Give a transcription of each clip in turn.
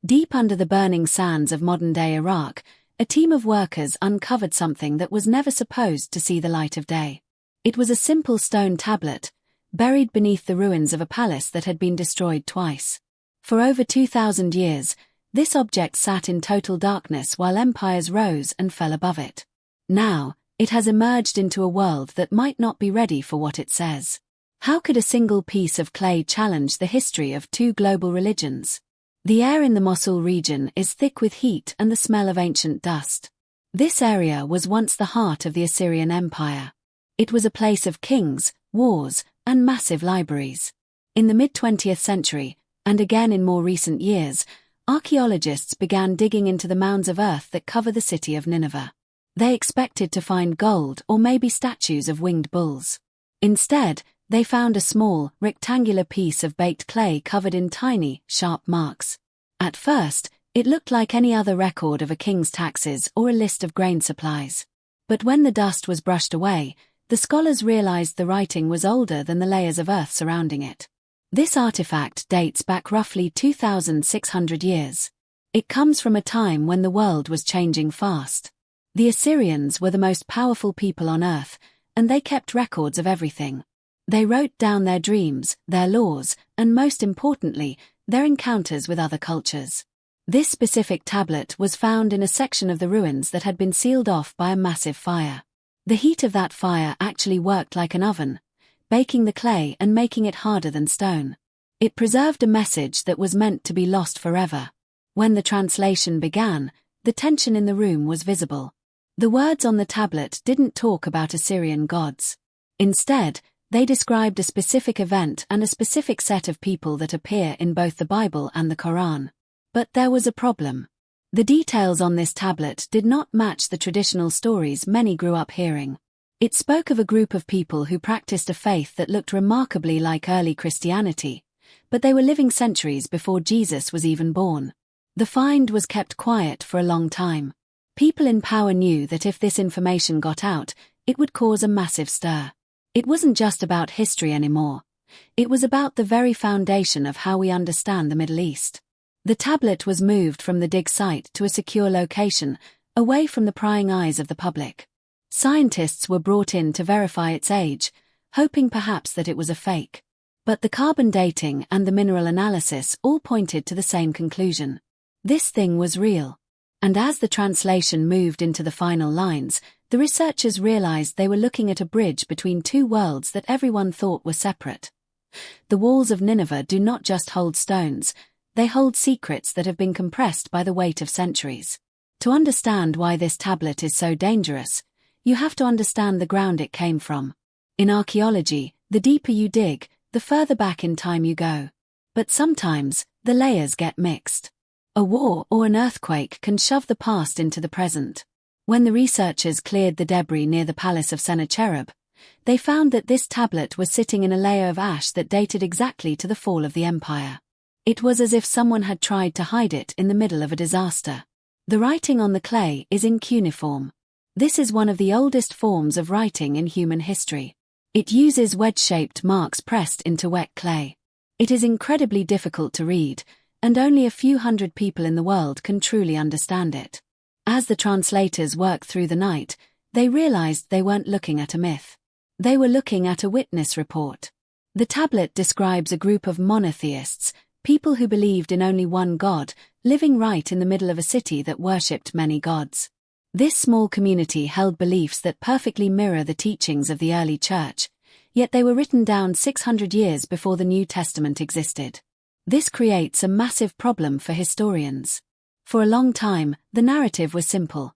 Deep under the burning sands of modern-day Iraq, a team of workers uncovered something that was never supposed to see the light of day. It was a simple stone tablet, buried beneath the ruins of a palace that had been destroyed twice. For over 2,000 years, this object sat in total darkness while empires rose and fell above it. Now, it has emerged into a world that might not be ready for what it says. How could a single piece of clay challenge the history of two global religions? The air in the Mosul region is thick with heat and the smell of ancient dust. This area was once the heart of the Assyrian Empire. It was a place of kings, wars, and massive libraries. In the mid-20th century, and again in more recent years, archaeologists began digging into the mounds of earth that cover the city of Nineveh. They expected to find gold or maybe statues of winged bulls. Instead, they found a small, rectangular piece of baked clay covered in tiny, sharp marks. At first, it looked like any other record of a king's taxes or a list of grain supplies. But when the dust was brushed away, the scholars realized the writing was older than the layers of earth surrounding it. This artifact dates back roughly 2,600 years. It comes from a time when the world was changing fast. The Assyrians were the most powerful people on earth, and they kept records of everything. They wrote down their dreams, their laws, and most importantly, their encounters with other cultures. This specific tablet was found in a section of the ruins that had been sealed off by a massive fire. The heat of that fire actually worked like an oven, baking the clay and making it harder than stone. It preserved a message that was meant to be lost forever. When the translation began, the tension in the room was visible. The words on the tablet didn't talk about Assyrian gods. Instead, they described a specific event and a specific set of people that appear in both the Bible and the Quran. But there was a problem. The details on this tablet did not match the traditional stories many grew up hearing. It spoke of a group of people who practiced a faith that looked remarkably like early Christianity, but they were living centuries before Jesus was even born. The find was kept quiet for a long time. People in power knew that if this information got out, it would cause a massive stir. It wasn't just about history anymore. It was about the very foundation of how we understand the Middle East. The tablet was moved from the dig site to a secure location, away from the prying eyes of the public. Scientists were brought in to verify its age, hoping perhaps that it was a fake. But the carbon dating and the mineral analysis all pointed to the same conclusion. This thing was real. And as the translation moved into the final lines, the researchers realized they were looking at a bridge between two worlds that everyone thought were separate. The walls of Nineveh do not just hold stones, they hold secrets that have been compressed by the weight of centuries. To understand why this tablet is so dangerous, you have to understand the ground it came from. In archaeology, the deeper you dig, the further back in time you go. But sometimes, the layers get mixed. A war or an earthquake can shove the past into the present. When the researchers cleared the debris near the palace of Sennacherib, they found that this tablet was sitting in a layer of ash that dated exactly to the fall of the empire. It was as if someone had tried to hide it in the middle of a disaster. The writing on the clay is in cuneiform. This is one of the oldest forms of writing in human history. It uses wedge-shaped marks pressed into wet clay. It is incredibly difficult to read, and only a few hundred people in the world can truly understand it. As the translators worked through the night, they realized they weren't looking at a myth. They were looking at a witness report. The tablet describes a group of monotheists, people who believed in only one god, living right in the middle of a city that worshipped many gods. This small community held beliefs that perfectly mirror the teachings of the early church, yet they were written down 600 years before the New Testament existed. This creates a massive problem for historians. For a long time, the narrative was simple.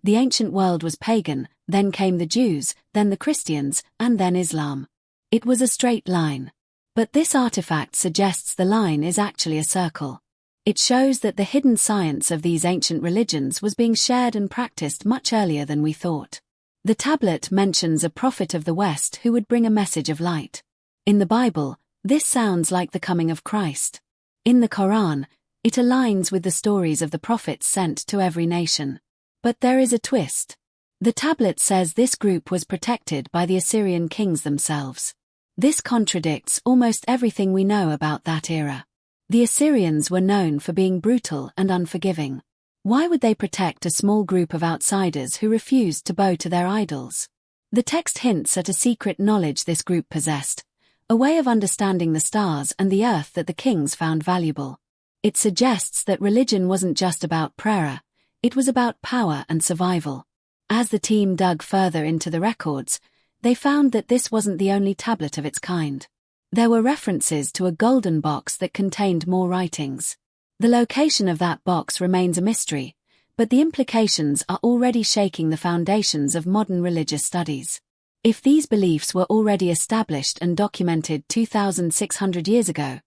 The ancient world was pagan, then came the Jews, then the Christians, and then Islam. It was a straight line. But this artifact suggests the line is actually a circle. It shows that the hidden science of these ancient religions was being shared and practiced much earlier than we thought. The tablet mentions a prophet of the West who would bring a message of light. In the Bible, this sounds like the coming of Christ. In the Quran, it aligns with the stories of the prophets sent to every nation. But there is a twist. The tablet says this group was protected by the Assyrian kings themselves. This contradicts almost everything we know about that era. The Assyrians were known for being brutal and unforgiving. Why would they protect a small group of outsiders who refused to bow to their idols? The text hints at a secret knowledge this group possessed, a way of understanding the stars and the earth that the kings found valuable. It suggests that religion wasn't just about prayer, it was about power and survival. As the team dug further into the records, they found that this wasn't the only tablet of its kind. There were references to a golden box that contained more writings. The location of that box remains a mystery, but the implications are already shaking the foundations of modern religious studies. If these beliefs were already established and documented 2,600 years ago,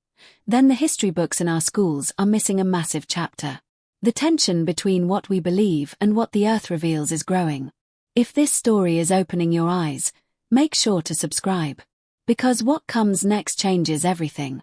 then the history books in our schools are missing a massive chapter. The tension between what we believe and what the earth reveals is growing. If this story is opening your eyes, make sure to subscribe. Because what comes next changes everything.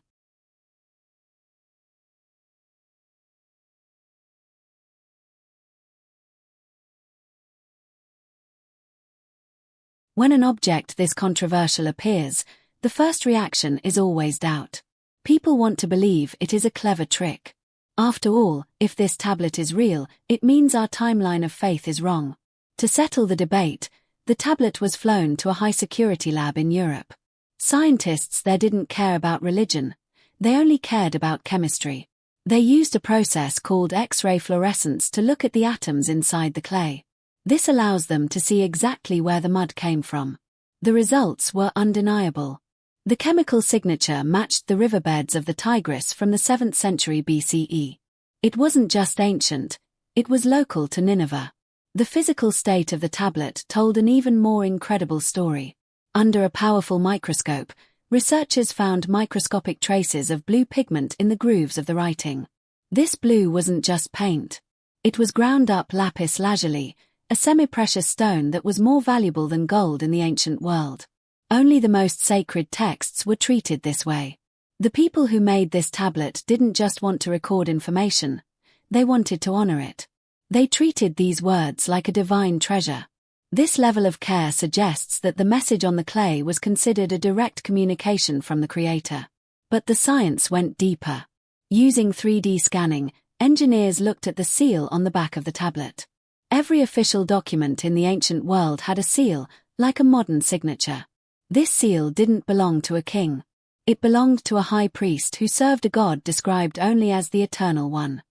When an object this controversial appears, the first reaction is always doubt. People want to believe it is a clever trick. After all, if this tablet is real, it means our timeline of faith is wrong. To settle the debate, the tablet was flown to a high-security lab in Europe. Scientists there didn't care about religion, they only cared about chemistry. They used a process called X-ray fluorescence to look at the atoms inside the clay. This allows them to see exactly where the mud came from. The results were undeniable. The chemical signature matched the riverbeds of the Tigris from the 7th century BCE. It wasn't just ancient, it was local to Nineveh. The physical state of the tablet told an even more incredible story. Under a powerful microscope, researchers found microscopic traces of blue pigment in the grooves of the writing. This blue wasn't just paint. It was ground-up lapis lazuli, a semi-precious stone that was more valuable than gold in the ancient world. Only the most sacred texts were treated this way. The people who made this tablet didn't just want to record information, they wanted to honor it. They treated these words like a divine treasure. This level of care suggests that the message on the clay was considered a direct communication from the Creator. But the science went deeper. Using 3D scanning, engineers looked at the seal on the back of the tablet. Every official document in the ancient world had a seal, like a modern signature. This seal didn't belong to a king. It belonged to a high priest who served a god described only as the Eternal One.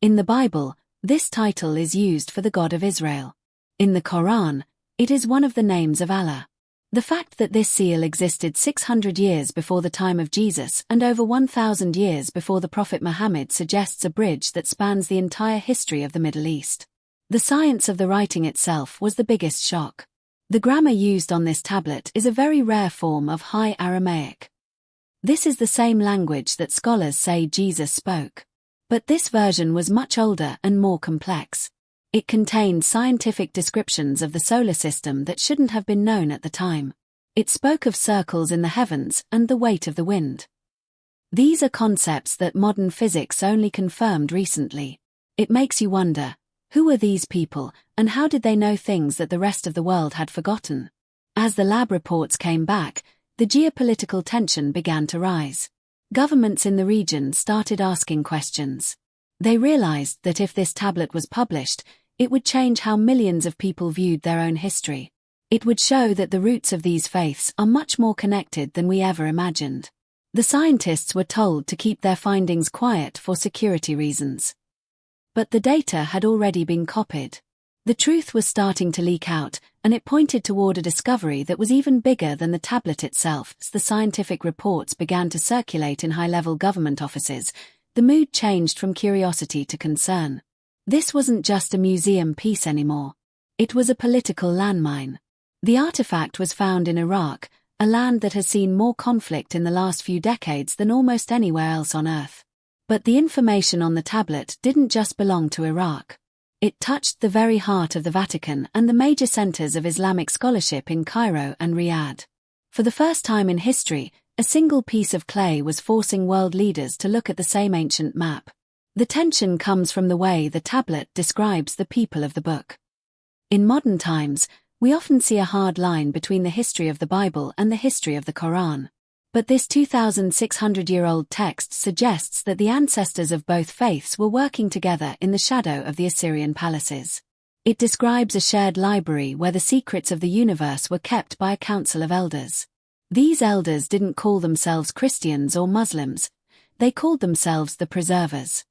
In the Bible, this title is used for the God of Israel. In the Quran, it is one of the names of Allah. The fact that this seal existed 600 years before the time of Jesus and over 1,000 years before the Prophet Muhammad suggests a bridge that spans the entire history of the Middle East. The science of the writing itself was the biggest shock. The grammar used on this tablet is a very rare form of High Aramaic. This is the same language that scholars say Jesus spoke. But this version was much older and more complex. It contained scientific descriptions of the solar system that shouldn't have been known at the time. It spoke of circles in the heavens and the weight of the wind. These are concepts that modern physics only confirmed recently. It makes you wonder, who were these people, and how did they know things that the rest of the world had forgotten? As the lab reports came back, the geopolitical tension began to rise. Governments in the region started asking questions. They realized that if this tablet was published, it would change how millions of people viewed their own history. It would show that the roots of these faiths are much more connected than we ever imagined. The scientists were told to keep their findings quiet for security reasons. But the data had already been copied. The truth was starting to leak out, and it pointed toward a discovery that was even bigger than the tablet itself. As the scientific reports began to circulate in high-level government offices, the mood changed from curiosity to concern. This wasn't just a museum piece anymore. It was a political landmine. The artifact was found in Iraq, a land that has seen more conflict in the last few decades than almost anywhere else on Earth. But the information on the tablet didn't just belong to Iraq. It touched the very heart of the Vatican and the major centers of Islamic scholarship in Cairo and Riyadh. For the first time in history, a single piece of clay was forcing world leaders to look at the same ancient map. The tension comes from the way the tablet describes the people of the book. In modern times, we often see a hard line between the history of the Bible and the history of the Quran. But this 2,600-year-old text suggests that the ancestors of both faiths were working together in the shadow of the Assyrian palaces. It describes a shared library where the secrets of the universe were kept by a council of elders. These elders didn't call themselves Christians or Muslims, they called themselves the Preservers.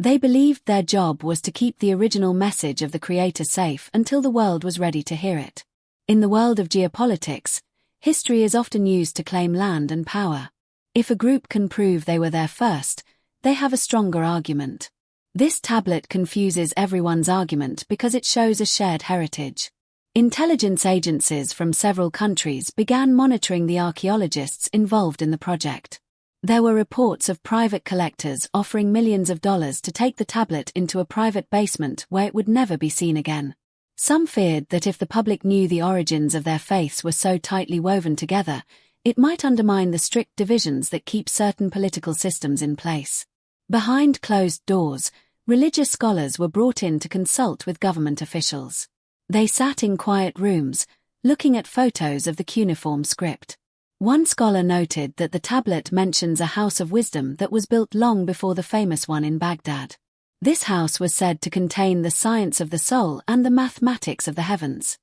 They believed their job was to keep the original message of the Creator safe until the world was ready to hear it. In the world of geopolitics, history is often used to claim land and power. If a group can prove they were there first, they have a stronger argument. This tablet confuses everyone's argument because it shows a shared heritage. Intelligence agencies from several countries began monitoring the archaeologists involved in the project. There were reports of private collectors offering millions of dollars to take the tablet into a private basement where it would never be seen again. Some feared that if the public knew the origins of their faiths were so tightly woven together, it might undermine the strict divisions that keep certain political systems in place. Behind closed doors, religious scholars were brought in to consult with government officials. They sat in quiet rooms, looking at photos of the cuneiform script. One scholar noted that the tablet mentions a house of wisdom that was built long before the famous one in Baghdad. This house was said to contain the science of the soul and the mathematics of the heavens.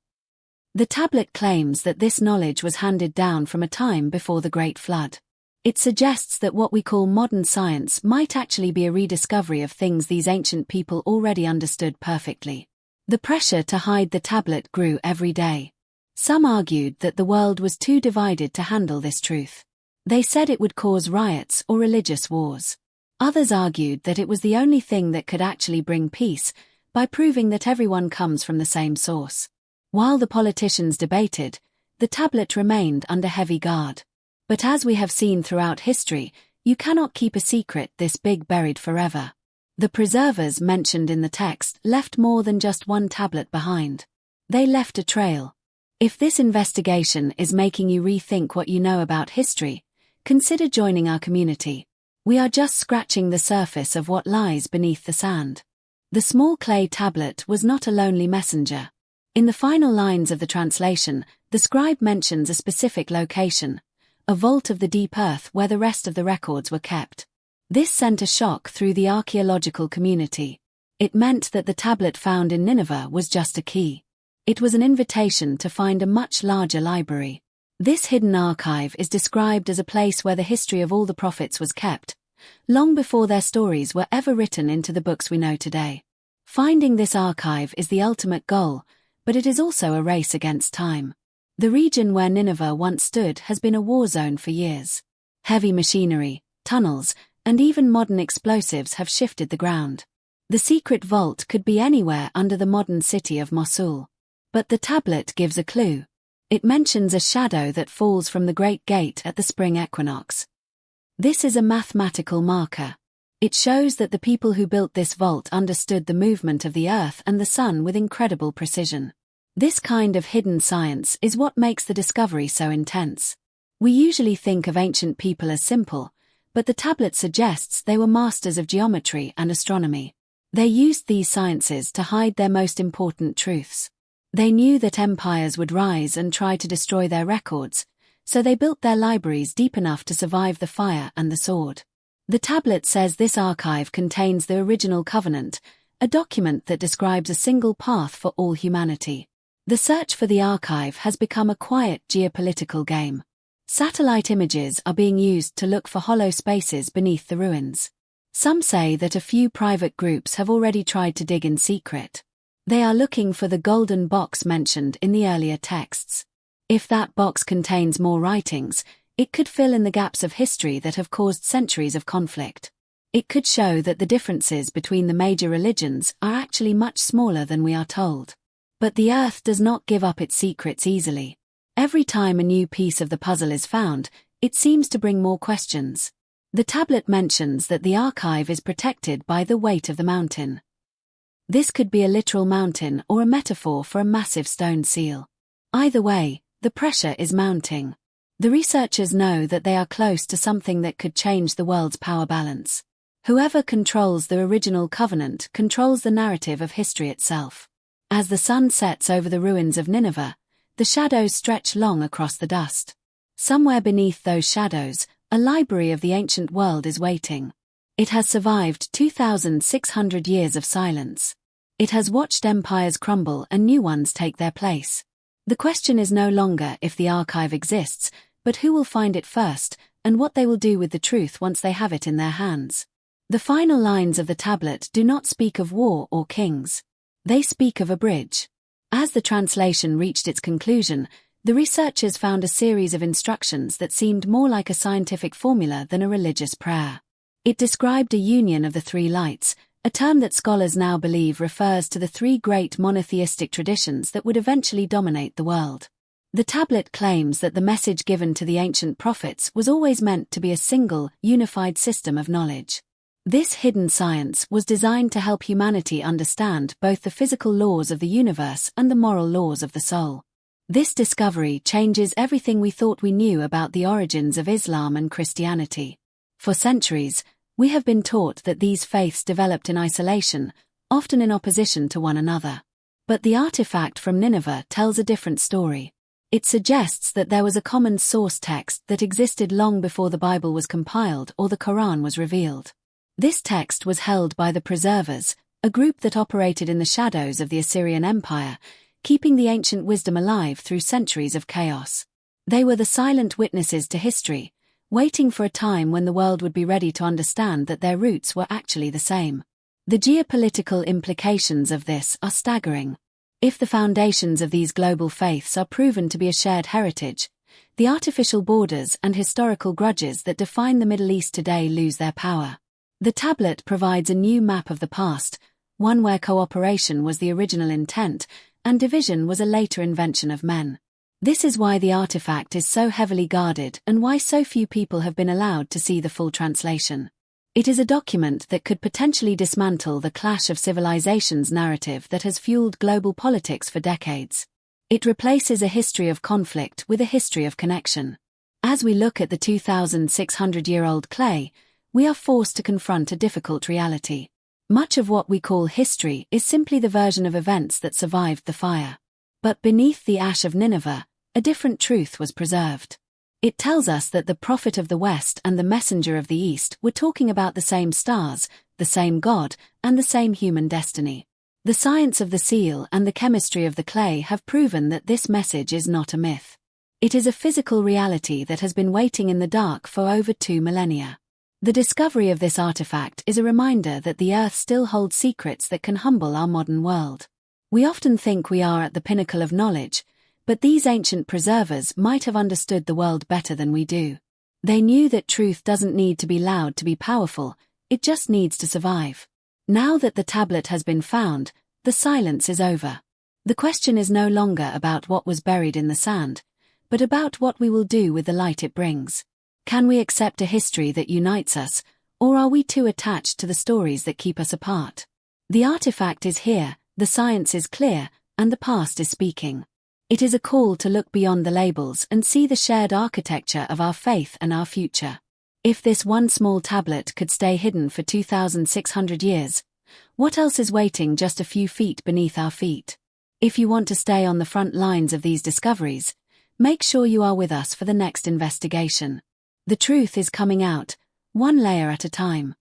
The tablet claims that this knowledge was handed down from a time before the Great Flood. It suggests that what we call modern science might actually be a rediscovery of things these ancient people already understood perfectly. The pressure to hide the tablet grew every day. Some argued that the world was too divided to handle this truth. They said it would cause riots or religious wars. Others argued that it was the only thing that could actually bring peace, by proving that everyone comes from the same source. While the politicians debated, the tablet remained under heavy guard. But as we have seen throughout history, you cannot keep a secret this big buried forever. The preservers mentioned in the text left more than just one tablet behind. They left a trail. If this investigation is making you rethink what you know about history, consider joining our community. We are just scratching the surface of what lies beneath the sand. The small clay tablet was not a lonely messenger. In the final lines of the translation, the scribe mentions a specific location, a vault of the deep earth where the rest of the records were kept. This sent a shock through the archaeological community. It meant that the tablet found in Nineveh was just a key. It was an invitation to find a much larger library. This hidden archive is described as a place where the history of all the prophets was kept, long before their stories were ever written into the books we know today. Finding this archive is the ultimate goal, but it is also a race against time. The region where Nineveh once stood has been a war zone for years. Heavy machinery, tunnels, and even modern explosives have shifted the ground. The secret vault could be anywhere under the modern city of Mosul. But the tablet gives a clue. It mentions a shadow that falls from the Great Gate at the spring equinox. This is a mathematical marker. It shows that the people who built this vault understood the movement of the earth and the sun with incredible precision. This kind of hidden science is what makes the discovery so intense. We usually think of ancient people as simple, but the tablet suggests they were masters of geometry and astronomy. They used these sciences to hide their most important truths. They knew that empires would rise and try to destroy their records, so they built their libraries deep enough to survive the fire and the sword. The tablet says this archive contains the original covenant, a document that describes a single path for all humanity. The search for the archive has become a quiet geopolitical game. Satellite images are being used to look for hollow spaces beneath the ruins. Some say that a few private groups have already tried to dig in secret. They are looking for the golden box mentioned in the earlier texts. If that box contains more writings, it could fill in the gaps of history that have caused centuries of conflict. It could show that the differences between the major religions are actually much smaller than we are told. But the earth does not give up its secrets easily. Every time a new piece of the puzzle is found, it seems to bring more questions. The tablet mentions that the archive is protected by the weight of the mountain. This could be a literal mountain or a metaphor for a massive stone seal. Either way, the pressure is mounting. The researchers know that they are close to something that could change the world's power balance. Whoever controls the original covenant controls the narrative of history itself. As the sun sets over the ruins of Nineveh, the shadows stretch long across the dust. Somewhere beneath those shadows, a library of the ancient world is waiting. It has survived 2,600 years of silence. It has watched empires crumble and new ones take their place. The question is no longer if the archive exists, but who will find it first, and what they will do with the truth once they have it in their hands. The final lines of the tablet do not speak of war or kings. They speak of a bridge. As the translation reached its conclusion, the researchers found a series of instructions that seemed more like a scientific formula than a religious prayer. It described a union of the three lights, a term that scholars now believe refers to the three great monotheistic traditions that would eventually dominate the world. The tablet claims that the message given to the ancient prophets was always meant to be a single, unified system of knowledge. This hidden science was designed to help humanity understand both the physical laws of the universe and the moral laws of the soul. This discovery changes everything we thought we knew about the origins of Islam and Christianity. For centuries, we have been taught that these faiths developed in isolation, often in opposition to one another. But the artifact from Nineveh tells a different story. It suggests that there was a common source text that existed long before the Bible was compiled or the Quran was revealed. This text was held by the Preservers, a group that operated in the shadows of the Assyrian Empire, keeping the ancient wisdom alive through centuries of chaos. They were the silent witnesses to history, waiting for a time when the world would be ready to understand that their roots were actually the same. The geopolitical implications of this are staggering. If the foundations of these global faiths are proven to be a shared heritage, the artificial borders and historical grudges that define the Middle East today lose their power. The tablet provides a new map of the past, one where cooperation was the original intent, and division was a later invention of men. This is why the artifact is so heavily guarded and why so few people have been allowed to see the full translation. It is a document that could potentially dismantle the clash of civilizations narrative that has fueled global politics for decades. It replaces a history of conflict with a history of connection. As we look at the 2,600-year-old clay, we are forced to confront a difficult reality. Much of what we call history is simply the version of events that survived the fire. But beneath the ash of Nineveh, a different truth was preserved. It tells us that the prophet of the West and the messenger of the East were talking about the same stars, the same God, and the same human destiny. The science of the seal and the chemistry of the clay have proven that this message is not a myth. It is a physical reality that has been waiting in the dark for over 2 millennia. The discovery of this artifact is a reminder that the Earth still holds secrets that can humble our modern world. We often think we are at the pinnacle of knowledge, but these ancient preservers might have understood the world better than we do. They knew that truth doesn't need to be loud to be powerful, it just needs to survive. Now that the tablet has been found, the silence is over. The question is no longer about what was buried in the sand, but about what we will do with the light it brings. Can we accept a history that unites us, or are we too attached to the stories that keep us apart? The artifact is here, the science is clear, and the past is speaking. It is a call to look beyond the labels and see the shared architecture of our faith and our future. If this one small tablet could stay hidden for 2,600 years, what else is waiting just a few feet beneath our feet? If you want to stay on the front lines of these discoveries, make sure you are with us for the next investigation. The truth is coming out, one layer at a time.